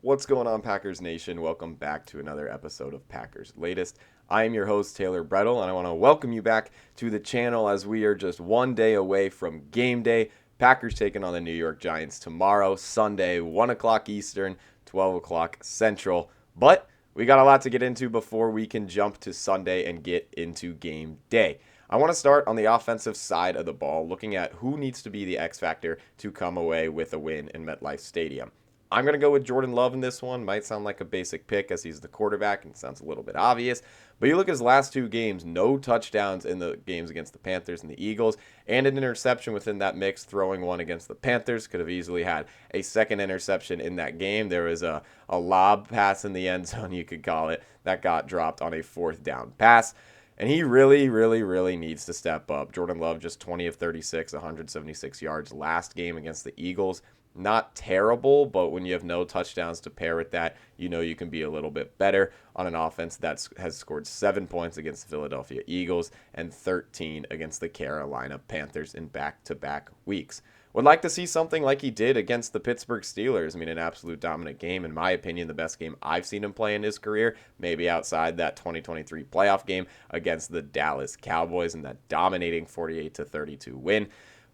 What's going on, Packers Nation? Welcome back to another episode of Packers Latest. I am your host, Taylor Bretl, and I want to welcome you back to the channel as we are just one day away from game day. Packers taking on the New York Giants tomorrow, Sunday, 1 o'clock Eastern, 12 o'clock Central. But we got a lot to get into before we can jump to Sunday and get into game day. I want to start on the offensive side of the ball, looking at who needs to be the X factor to come away with a win in MetLife Stadium. I'm going to go with Jordan Love in this one. Might sound like a basic pick as he's the quarterback and sounds a little bit obvious. But you look at his last two games, no touchdowns in the games against the Panthers and the Eagles, and an interception within that mix, throwing one against the Panthers. Could have easily had a second interception in that game. There was a lob pass in the end zone, you could call it, that got dropped on a fourth down pass. And he really needs to step up. Jordan Love just 20 of 36, 176 yards last game against the Eagles. Not terrible, but when you have no touchdowns to pair with that, you know you can be a little bit better on an offense that has scored 7 points against the Philadelphia Eagles and 13 against the Carolina Panthers in back-to-back weeks. Would like to see something like he did against the Pittsburgh Steelers. I mean, an absolute dominant game. In my opinion, the best game I've seen him play in his career, maybe outside that 2023 playoff game against the Dallas Cowboys and that dominating 48-32 win.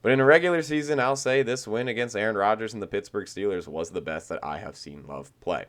But in a regular season, I'll say this win against Aaron Rodgers and the Pittsburgh Steelers was the best that I have seen Love play.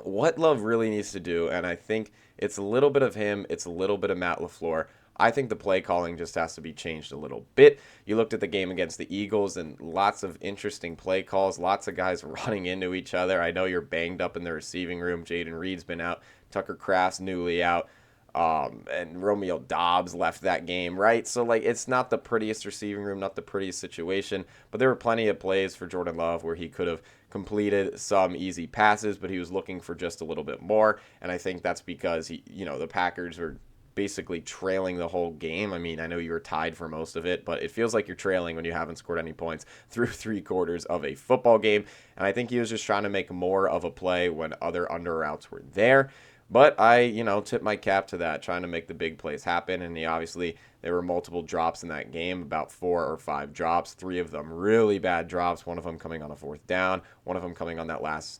What Love really needs to do, and I think it's a little bit of him, it's a little bit of Matt LaFleur, I think the play calling just has to be changed a little bit. You looked at the game against the Eagles and lots of interesting play calls, lots of guys running into each other. I know you're banged up in the receiving room. Jaden Reed's been out. Tucker Kraft's newly out. And Romeo Doubs left that game, right? So, it's not the prettiest receiving room, not the prettiest situation, but there were plenty of plays for Jordan Love where he could have completed some easy passes, but he was looking for just a little bit more, and I think that's because the Packers were basically trailing the whole game. I mean, I know you were tied for most of it, but it feels like you're trailing when you haven't scored any points through 3/4 of a football game, and I think he was just trying to make more of a play when other under routes were there. But I, tip my cap to that, trying to make the big plays happen. And there were multiple drops in that game, about 4 or 5 drops, 3 of them really bad drops, one of them coming on a fourth down, one of them coming on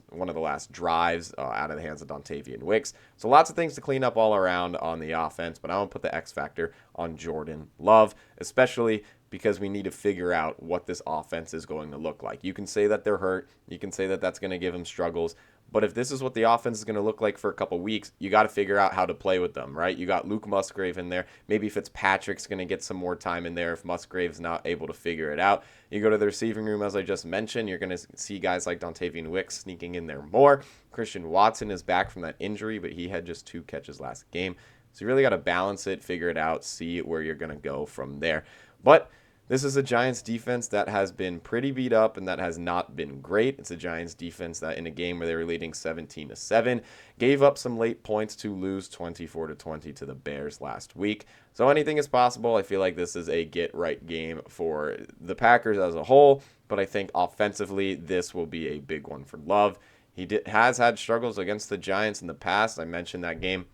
one of the last drives out of the hands of Dontavian Wicks. So lots of things to clean up all around on the offense, but I want to put the X factor on Jordan Love, especially because we need to figure out what this offense is going to look like. You can say that they're hurt. You can say that that's going to give them struggles. But if this is what the offense is going to look like for a couple weeks, you got to figure out how to play with them, right? You got Luke Musgrave in there. Maybe Fitzpatrick's going to get some more time in there if Musgrave's not able to figure it out. You go to the receiving room, as I just mentioned, you're going to see guys like Dontavian Wicks sneaking in there more. Christian Watson is back from that injury, but he had just 2 catches last game. So you really got to balance it, figure it out, see where you're going to go from there. But this is a Giants defense that has been pretty beat up and that has not been great. It's a Giants defense that in a game where they were leading 17-7, gave up some late points to lose 24-20 to the Bears last week. So anything is possible. I feel like this is a get-right game for the Packers as a whole, but I think offensively this will be a big one for Love. He has had struggles against the Giants in the past. I mentioned that game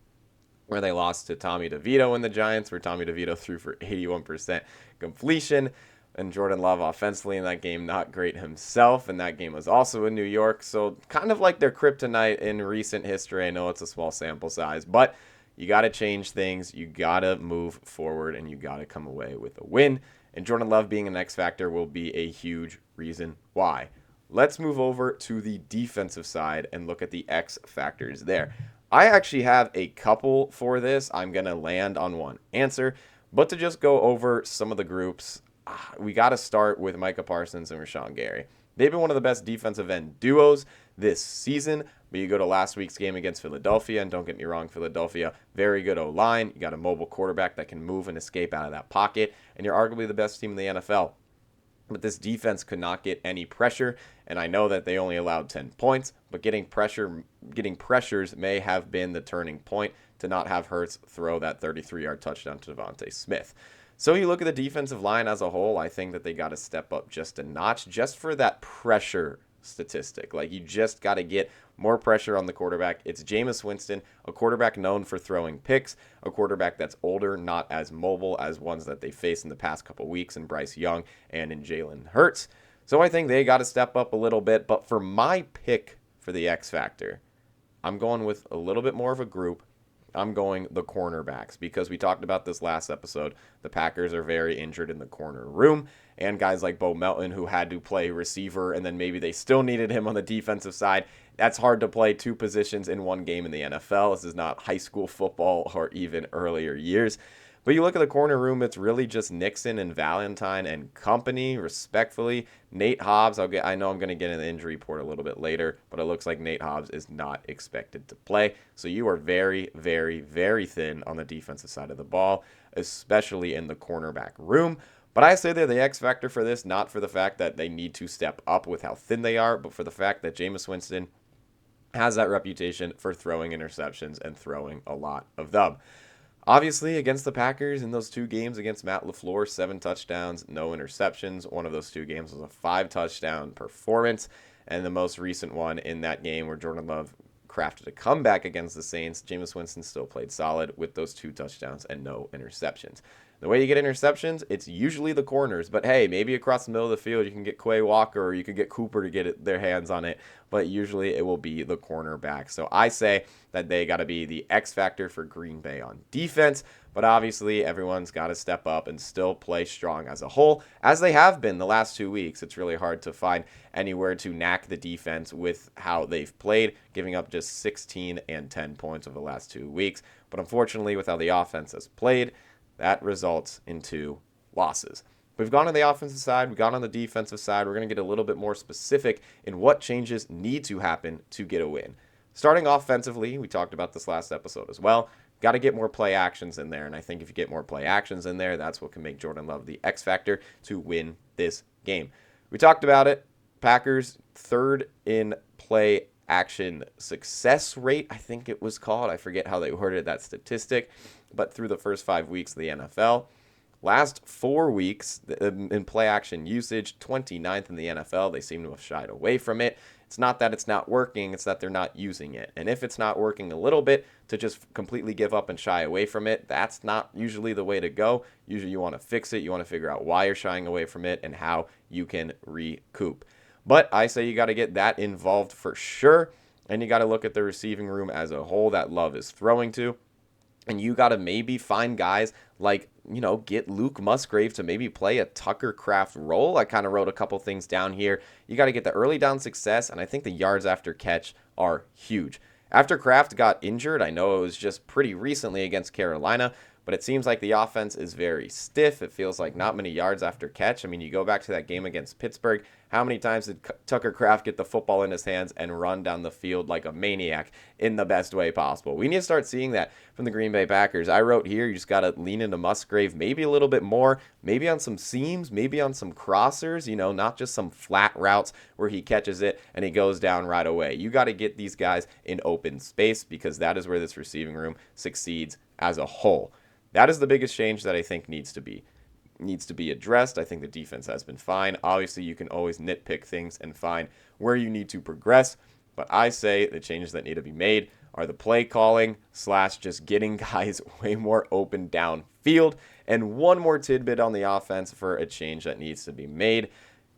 where they lost to Tommy DeVito and the Giants, where Tommy DeVito threw for 81% completion. And Jordan Love offensively in that game, not great himself. And that game was also in New York. So kind of like their kryptonite in recent history. I know it's a small sample size, but you got to change things. You got to move forward, and you got to come away with a win. And Jordan Love being an X factor will be a huge reason why. Let's move over to the defensive side and look at the X factors there. I actually have a couple for this. I'm going to land on one answer. But to just go over some of the groups, we got to start with Micah Parsons and Rashawn Gary. They've been one of the best defensive end duos this season. But you go to last week's game against Philadelphia, and don't get me wrong, Philadelphia, very good O-line. You got a mobile quarterback that can move and escape out of that pocket. And you're arguably the best team in the NFL. But this defense could not get any pressure, and I know that they only allowed 10 points, but getting pressures may have been the turning point to not have Hurts throw that 33-yard touchdown to Devontae Smith. So you look at the defensive line as a whole, I think that they got to step up just a notch just for that pressure statistic. You just got to get more pressure on the quarterback. It's Jameis Winston, a quarterback known for throwing picks, a quarterback that's older, not as mobile as ones that they faced in the past couple weeks in Bryce Young and in Jalen Hurts. So I think they got to step up a little bit. But for my pick for the X Factor, I'm going with a little bit more of a group. I'm going the cornerbacks because we talked about this last episode. The Packers are very injured in the corner room, and guys like Bo Melton, who had to play receiver, and then maybe they still needed him on the defensive side. That's hard to play two positions in one game in the NFL. This is not high school football or even earlier years. But you look at the corner room, it's really just Nixon and Valentine and company, respectfully. Nate Hobbs, I know I'm going to get in the injury report a little bit later, but it looks like Nate Hobbs is not expected to play. So you are very, very, very thin on the defensive side of the ball, especially in the cornerback room. But I say they're the X factor for this, not for the fact that they need to step up with how thin they are, but for the fact that Jameis Winston has that reputation for throwing interceptions and throwing a lot of them. Obviously, against the Packers in those two games against Matt LaFleur, 7 touchdowns, no interceptions. One of those two games was a 5-touchdown performance. And the most recent one in that game where Jordan Love crafted a comeback against the Saints, Jameis Winston still played solid with those 2 touchdowns and no interceptions. The way you get interceptions, it's usually the corners. But hey, maybe across the middle of the field you can get Quay Walker or you could get Cooper to get their hands on it. But usually it will be the cornerback. So I say that they got to be the X factor for Green Bay on defense. But obviously everyone's got to step up and still play strong as a whole, as they have been the last 2 weeks. It's really hard to find anywhere to knack the defense with how they've played, giving up just 16 and 10 points over the last 2 weeks. But unfortunately, with how the offense has played, that results in 2 losses. We've gone on the offensive side. We've gone on the defensive side. We're going to get a little bit more specific in what changes need to happen to get a win. Starting offensively, we talked about this last episode as well. Got to get more play actions in there. And I think if you get more play actions in there, that's what can make Jordan Love the X factor to win this game. We talked about it. Packers 3rd in play action success rate, I think it was called. I forget how they worded that statistic. But through the first 5 weeks of the NFL, last 4 weeks in play action usage, 29th in the NFL. They seem to have shied away from it. It's not that it's not working, it's that they're not using it. And if it's not working a little bit, to just completely give up and shy away from it, that's not usually the way to go. Usually you want to fix it. You want to figure out why you're shying away from it and how you can recoup. But I say you got to get that involved for sure. And you got to look at the receiving room as a whole that Love is throwing to. And you got to maybe find guys like, get Luke Musgrave to maybe play a Tucker Kraft role. I kind of wrote a couple things down here. You got to get the early down success, and I think the yards after catch are huge. After Kraft got injured, I know it was just pretty recently against Carolina, but it seems like the offense is very stiff. It feels like not many yards after catch. I mean, you go back to that game against Pittsburgh. How many times did Tucker Kraft get the football in his hands and run down the field like a maniac in the best way possible? We need to start seeing that from the Green Bay Packers. I wrote here, you just got to lean into Musgrave maybe a little bit more, maybe on some seams, maybe on some crossers, not just some flat routes where he catches it and he goes down right away. You got to get these guys in open space because that is where this receiving room succeeds as a whole. That is the biggest change that I think needs to be addressed. I think the defense has been fine. Obviously, you can always nitpick things and find where you need to progress. But I say the changes that need to be made are the play calling / just getting guys way more open downfield. And one more tidbit on the offense for a change that needs to be made.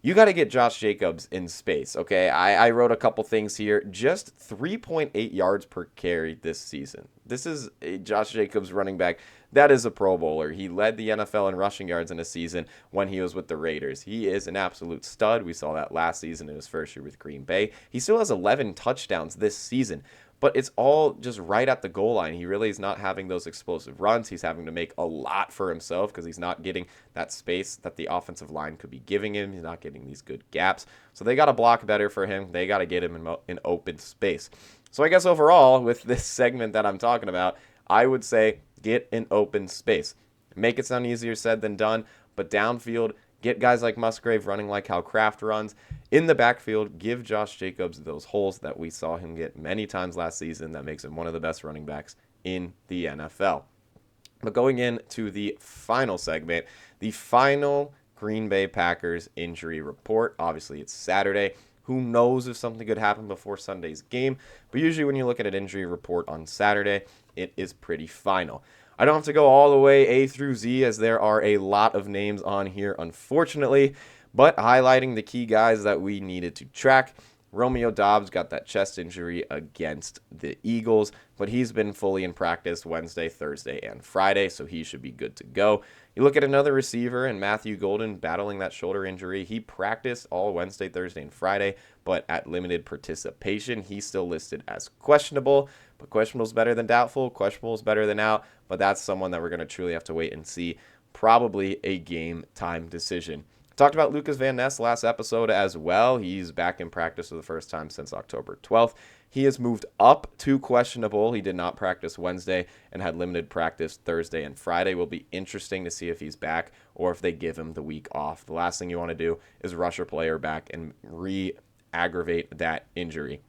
You got to get Josh Jacobs in space, okay? I wrote a couple things here. Just 3.8 yards per carry this season. This is a Josh Jacobs running back. That is a Pro Bowler. He led the NFL in rushing yards in a season when he was with the Raiders. He is an absolute stud. We saw that last season in his first year with Green Bay. He still has 11 touchdowns this season. But it's all just right at the goal line. He really is not having those explosive runs. He's having to make a lot for himself because he's not getting that space that the offensive line could be giving him. He's not getting these good gaps. So they got to block better for him. They got to get him in open space. So I guess overall, with this segment that I'm talking about, I would say get in open space. Make it sound easier said than done, but downfield, get guys like Musgrave running like how Kraft runs. In the backfield, give Josh Jacobs those holes that we saw him get many times last season. That makes him one of the best running backs in the NFL. But going into the final segment, the final Green Bay Packers injury report. Obviously, it's Saturday. Who knows if something could happen before Sunday's game? But usually when you look at an injury report on Saturday, it is pretty final. I don't have to go all the way A through Z as there are a lot of names on here, unfortunately. But highlighting the key guys that we needed to track, Romeo Doubs got that chest injury against the Eagles, but he's been fully in practice Wednesday, Thursday, and Friday, so he should be good to go. You look at another receiver, and Matthew Golden battling that shoulder injury. He practiced all Wednesday, Thursday, and Friday, but at limited participation. He's still listed as questionable, but questionable is better than doubtful. Questionable is better than out, but that's someone that we're going to truly have to wait and see. Probably a game time decision. Talked about Lucas Van Ness last episode as well. He's back in practice for the first time since October 12th. He has moved up to questionable. He did not practice Wednesday and had limited practice Thursday and Friday. Will be interesting to see if he's back or if they give him the week off. The last thing you want to do is rush a player back and re-aggravate that injury.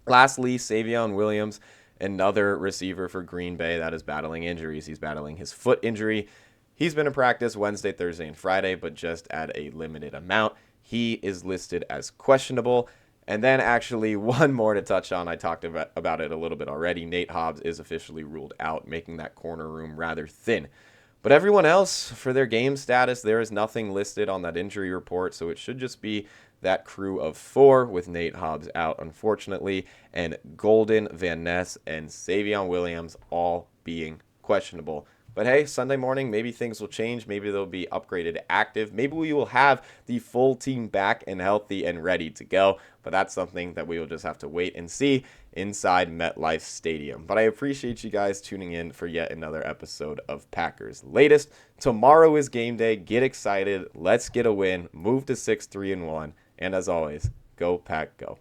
Lastly, Savion Williams, another receiver for Green Bay that is battling injuries. He's battling his foot injury. He's been in practice Wednesday, Thursday, and Friday, but just at a limited amount. He is listed as questionable. And then actually one more to touch on. I talked about it a little bit already. Nate Hobbs is officially ruled out, making that corner room rather thin. But everyone else, for their game status, there is nothing listed on that injury report, so it should just be that crew of 4 with Nate Hobbs out, unfortunately, and Golden, Van Ness, and Savion Williams all being questionable. But hey, Sunday morning, maybe things will change. Maybe they'll be upgraded to active. Maybe we will have the full team back and healthy and ready to go. But that's something that we will just have to wait and see inside MetLife Stadium. But I appreciate you guys tuning in for yet another episode of Packers Latest. Tomorrow is game day. Get excited. Let's get a win. Move to 6-3-1. And as always, go Pack, go.